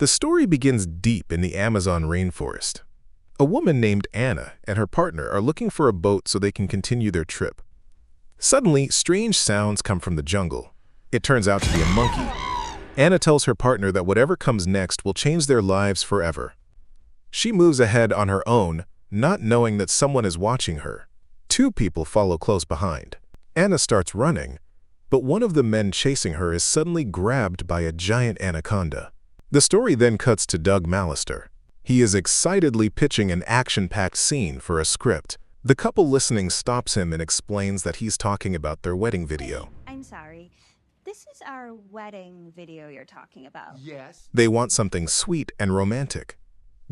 The story begins deep in the Amazon rainforest. A woman named Anna and her partner are looking for a boat so they can continue their trip. Suddenly, strange sounds come from the jungle. It turns out to be a monkey. Anna tells her partner that whatever comes next will change their lives forever. She moves ahead on her own, not knowing that someone is watching her. Two people follow close behind. Anna starts running, but one of the men chasing her is suddenly grabbed by a giant anaconda. The story then cuts to Doug Mallister. He is excitedly pitching an action-packed scene for a script. The couple listening stops him and explains that he's talking about their wedding video. I'm sorry. This is our wedding video you're talking about. Yes. They want something sweet and romantic.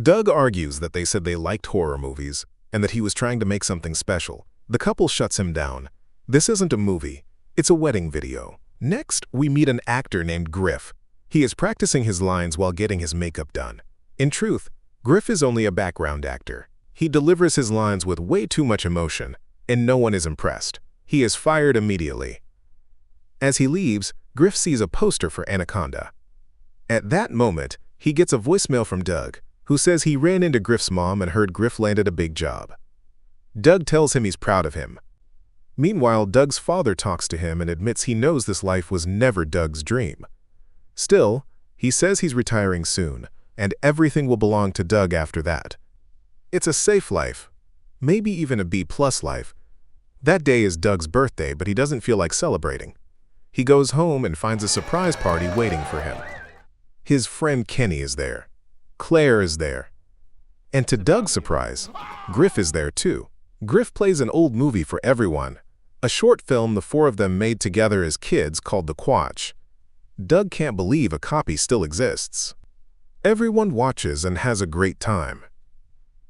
Doug argues that they said they liked horror movies and that he was trying to make something special. The couple shuts him down. This isn't a movie. It's a wedding video. Next, we meet an actor named Griff. He is practicing his lines while getting his makeup done. In truth, Griff is only a background actor. He delivers his lines with way too much emotion, and no one is impressed. He is fired immediately. As he leaves, Griff sees a poster for Anaconda. At that moment, he gets a voicemail from Doug, who says he ran into Griff's mom and heard Griff landed a big job. Doug tells him he's proud of him. Meanwhile, Doug's father talks to him and admits he knows this life was never Doug's dream. Still, he says he's retiring soon, and everything will belong to Doug after that. It's a safe life, maybe even a B-plus life. That day is Doug's birthday, but he doesn't feel like celebrating. He goes home and finds a surprise party waiting for him. His friend Kenny is there. Claire is there. And to Doug's surprise, Griff is there too. Griff plays an old movie for everyone, a short film the four of them made together as kids called The Quatch. Doug can't believe a copy still exists. Everyone watches and has a great time.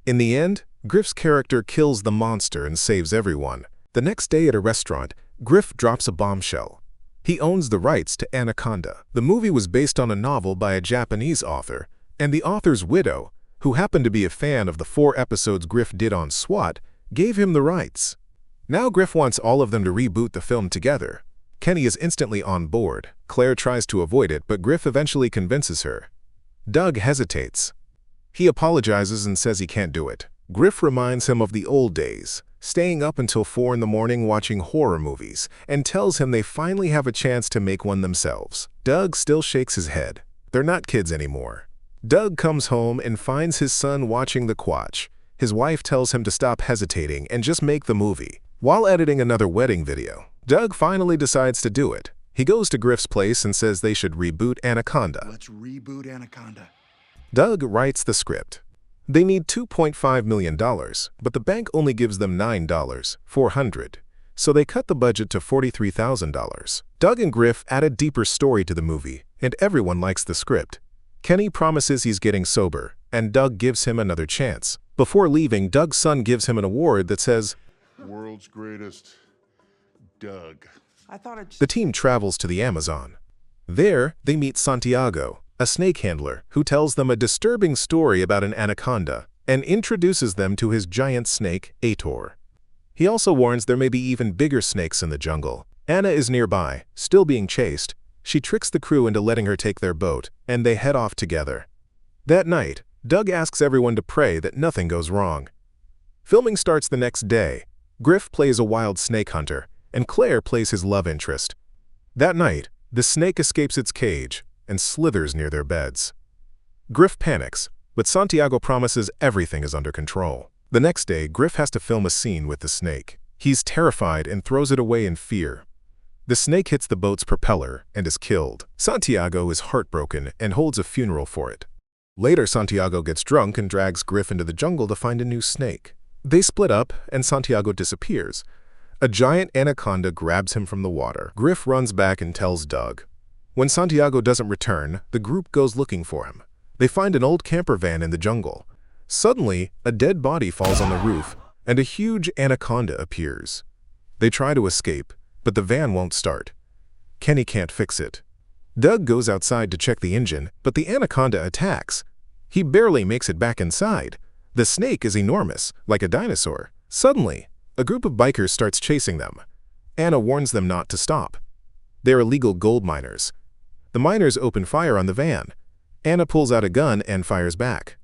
In the end, Griff's character kills the monster and saves everyone. The next day at a restaurant, Griff drops a bombshell. He owns the rights to Anaconda. The movie was based on a novel by a Japanese author, and the author's widow, who happened to be a fan of the 4 episodes Griff did on SWAT, gave him the rights. Now Griff wants all of them to reboot the film together. Kenny is instantly on board. Claire tries to avoid it, but Griff eventually convinces her. Doug hesitates. He apologizes and says he can't do it. Griff reminds him of the old days, staying up until 4 in the morning watching horror movies, and tells him they finally have a chance to make one themselves. Doug still shakes his head. They're not kids anymore. Doug comes home and finds his son watching The Quatch. His wife tells him to stop hesitating and just make the movie. While editing another wedding video, Doug finally decides to do it. He goes to Griff's place and says they should reboot Anaconda. Let's reboot Anaconda. Doug writes the script. They need $2.5 million, but the bank only gives them $9,400, so they cut the budget to $43,000. Doug and Griff add a deeper story to the movie, and everyone likes the script. Kenny promises he's getting sober, and Doug gives him another chance. Before leaving, Doug's son gives him an award that says, "World's greatest, Doug." The team travels to the Amazon. There, they meet Santiago, a snake handler, who tells them a disturbing story about an anaconda and introduces them to his giant snake, Ator. He also warns there may be even bigger snakes in the jungle. Anna is nearby, still being chased. She tricks the crew into letting her take their boat, and they head off together. That night, Doug asks everyone to pray that nothing goes wrong. Filming starts the next day. Griff plays a wild snake hunter, and Claire plays his love interest. That night, the snake escapes its cage and slithers near their beds. Griff panics, but Santiago promises everything is under control. The next day, Griff has to film a scene with the snake. He's terrified and throws it away in fear. The snake hits the boat's propeller and is killed. Santiago is heartbroken and holds a funeral for it. Later, Santiago gets drunk and drags Griff into the jungle to find a new snake. They split up, and Santiago disappears. A giant anaconda grabs him from the water. Griff runs back and tells Doug. When Santiago doesn't return, the group goes looking for him. They find an old camper van in the jungle. Suddenly, a dead body falls on the roof, and a huge anaconda appears. They try to escape, but the van won't start. Kenny can't fix it. Doug goes outside to check the engine, but the anaconda attacks. He barely makes it back inside. The snake is enormous, like a dinosaur. Suddenly, a group of bikers starts chasing them. Anna warns them not to stop. They're illegal gold miners. The miners open fire on the van. Anna pulls out a gun and fires back.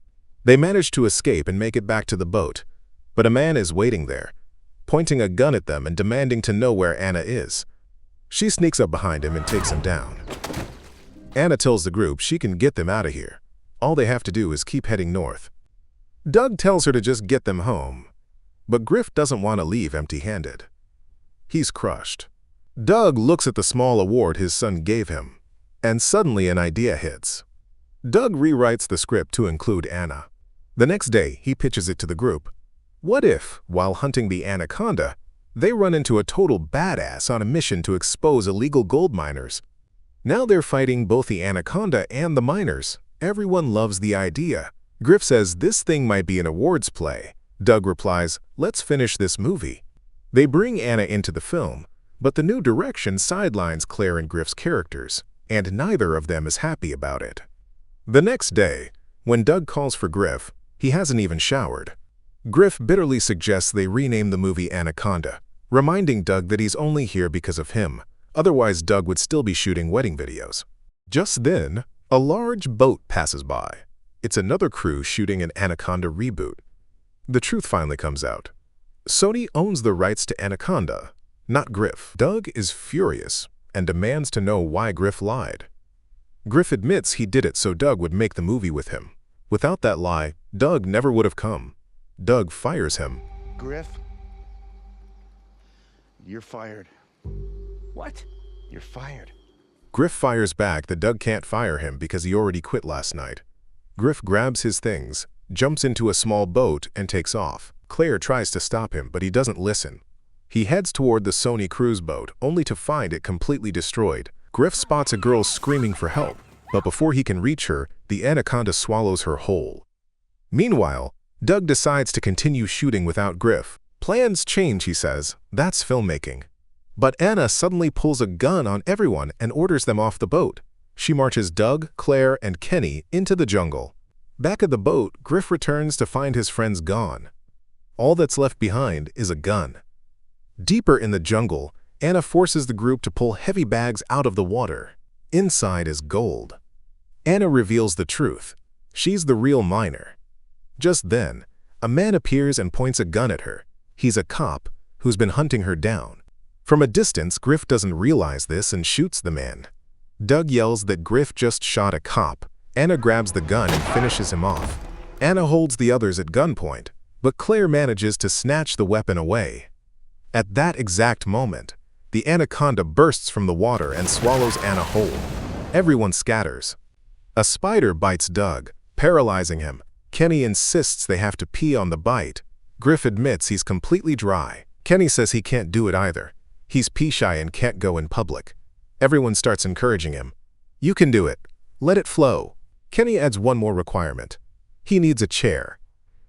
They manage to escape and make it back to the boat, but a man is waiting there, pointing a gun at them and demanding to know where Anna is. She sneaks up behind him and takes him down. Anna tells the group she can get them out of here. All they have to do is keep heading north. Doug tells her to just get them home, but Griff doesn't want to leave empty-handed. He's crushed. Doug looks at the small award his son gave him, and suddenly an idea hits. Doug rewrites the script to include Anna. The next day, he pitches it to the group. What if, while hunting the Anaconda, they run into a total badass on a mission to expose illegal gold miners? Now they're fighting both the Anaconda and the miners. Everyone loves the idea. Griff says this thing might be an awards play. Doug replies, let's finish this movie. They bring Anna into the film, but the new direction sidelines Claire and Griff's characters, and neither of them is happy about it. The next day, when Doug calls for Griff, he hasn't even showered. Griff bitterly suggests they rename the movie Anaconda, reminding Doug that he's only here because of him. Otherwise, Doug would still be shooting wedding videos. Just then, a large boat passes by. It's another crew shooting an Anaconda reboot. The truth finally comes out. Sony owns the rights to Anaconda, not Griff. Doug is furious and demands to know why Griff lied. Griff admits he did it so Doug would make the movie with him. Without that lie, Doug never would have come. Doug fires him. Griff, you're fired. What? You're fired. Griff fires back that Doug can't fire him because he already quit last night. Griff grabs his things, jumps into a small boat, and takes off. Claire tries to stop him, but he doesn't listen. He heads toward the Sony cruise boat, only to find it completely destroyed. Griff spots a girl screaming for help, but before he can reach her, the Anaconda swallows her whole. Meanwhile, Doug decides to continue shooting without Griff. Plans change, he says. That's filmmaking. But Anna suddenly pulls a gun on everyone and orders them off the boat. She marches Doug, Claire, and Kenny into the jungle. Back at the boat, Griff returns to find his friends gone. All that's left behind is a gun. Deeper in the jungle, Anna forces the group to pull heavy bags out of the water. Inside is gold. Anna reveals the truth. She's the real miner. Just then, a man appears and points a gun at her. He's a cop who's been hunting her down. From a distance, Griff doesn't realize this and shoots the man. Doug yells that Griff just shot a cop. Anna grabs the gun and finishes him off. Anna holds the others at gunpoint, but Claire manages to snatch the weapon away. At that exact moment, the Anaconda bursts from the water and swallows Anna whole. Everyone scatters. A spider bites Doug, paralyzing him. Kenny insists they have to pee on the bite. Griff admits he's completely dry. Kenny says he can't do it either. He's pee-shy and can't go in public. Everyone starts encouraging him. You can do it. Let it flow. Kenny adds one more requirement. He needs a chair.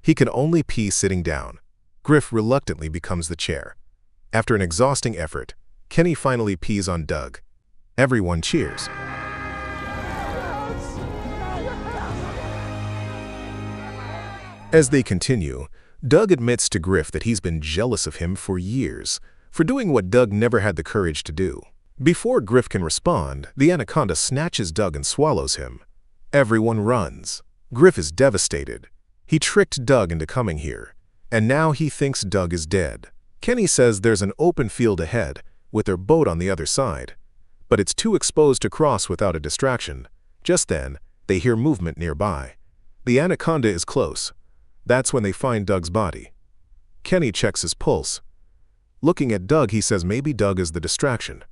He can only pee sitting down. Griff reluctantly becomes the chair. After an exhausting effort, Kenny finally pees on Doug. Everyone cheers. As they continue, Doug admits to Griff that he's been jealous of him for years, for doing what Doug never had the courage to do. Before Griff can respond, the Anaconda snatches Doug and swallows him. Everyone runs. Griff is devastated. He tricked Doug into coming here, and now he thinks Doug is dead. Kenny says there's an open field ahead, with their boat on the other side, but it's too exposed to cross without a distraction. Just then, they hear movement nearby. The Anaconda is close. That's when they find Doug's body. Kenny checks his pulse. Looking at Doug, he says maybe Doug is the distraction.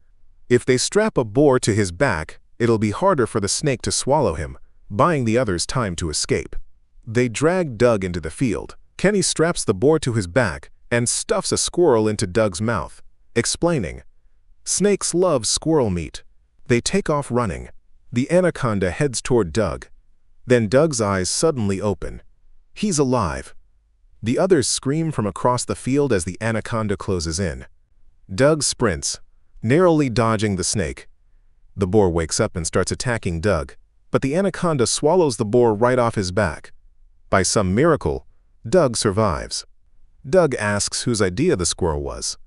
If they strap a boar to his back, it'll be harder for the snake to swallow him, buying the others time to escape. They drag Doug into the field. Kenny straps the boar to his back and stuffs a squirrel into Doug's mouth, explaining, "Snakes love squirrel meat." They take off running. The Anaconda heads toward Doug. Then Doug's eyes suddenly open. He's alive. The others scream from across the field as the Anaconda closes in. Doug sprints, narrowly dodging the snake. The boar wakes up and starts attacking Doug, but the Anaconda swallows the boar right off his back. By some miracle, Doug survives. Doug asks whose idea the squirrel was.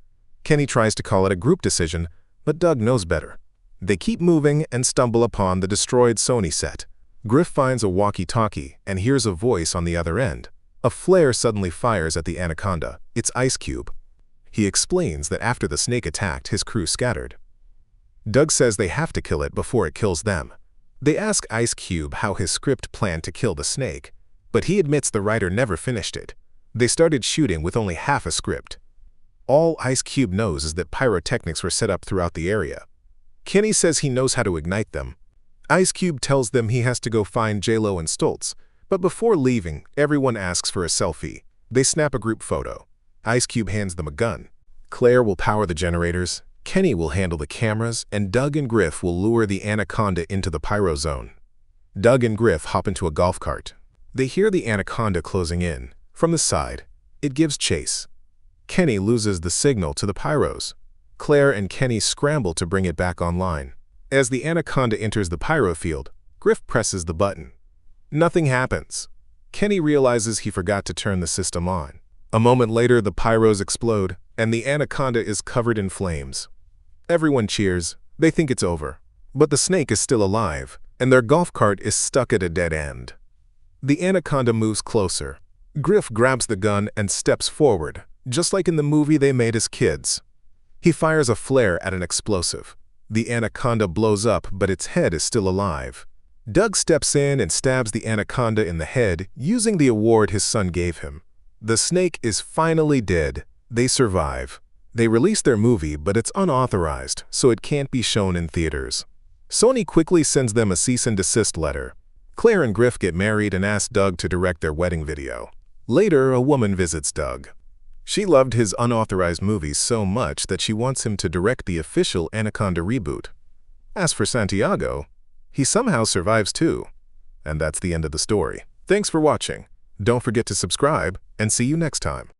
Kenny tries to call it a group decision, but Doug knows better. They keep moving and stumble upon the destroyed Sony set. Griff finds a walkie-talkie and hears a voice on the other end. A flare suddenly fires at the Anaconda. It's Ice Cube. He explains that after the snake attacked, his crew scattered. Doug says they have to kill it before it kills them. They ask Ice Cube how his script planned to kill the snake, but he admits the writer never finished it. They started shooting with only half a script. All Ice Cube knows is that pyrotechnics were set up throughout the area. Kenny says he knows how to ignite them. Ice Cube tells them he has to go find J-Lo and Stoltz, but before leaving, everyone asks for a selfie. They snap a group photo. Ice Cube hands them a gun. Claire will power the generators, Kenny will handle the cameras, and Doug and Griff will lure the Anaconda into the pyro zone. Doug and Griff hop into a golf cart. They hear the Anaconda closing in. From the side, it gives chase. Kenny loses the signal to the pyros. Claire and Kenny scramble to bring it back online. As the Anaconda enters the pyro field, Griff presses the button. Nothing happens. Kenny realizes he forgot to turn the system on. A moment later, the pyros explode, and the Anaconda is covered in flames. Everyone cheers. They think it's over. But the snake is still alive, and their golf cart is stuck at a dead end. The Anaconda moves closer. Griff grabs the gun and steps forward, just like in the movie they made as kids. He fires a flare at an explosive. The Anaconda blows up, but its head is still alive. Doug steps in and stabs the Anaconda in the head using the award his son gave him. The snake is finally dead. They survive. They release their movie, but it's unauthorized, so it can't be shown in theaters. Sony quickly sends them a cease and desist letter. Claire and Griff get married and ask Doug to direct their wedding video. Later, a woman visits Doug. She loved his unauthorized movies so much that she wants him to direct the official Anaconda reboot. As for Santiago, he somehow survives too. And that's the end of the story. Thanks for watching. Don't forget to subscribe, and see you next time.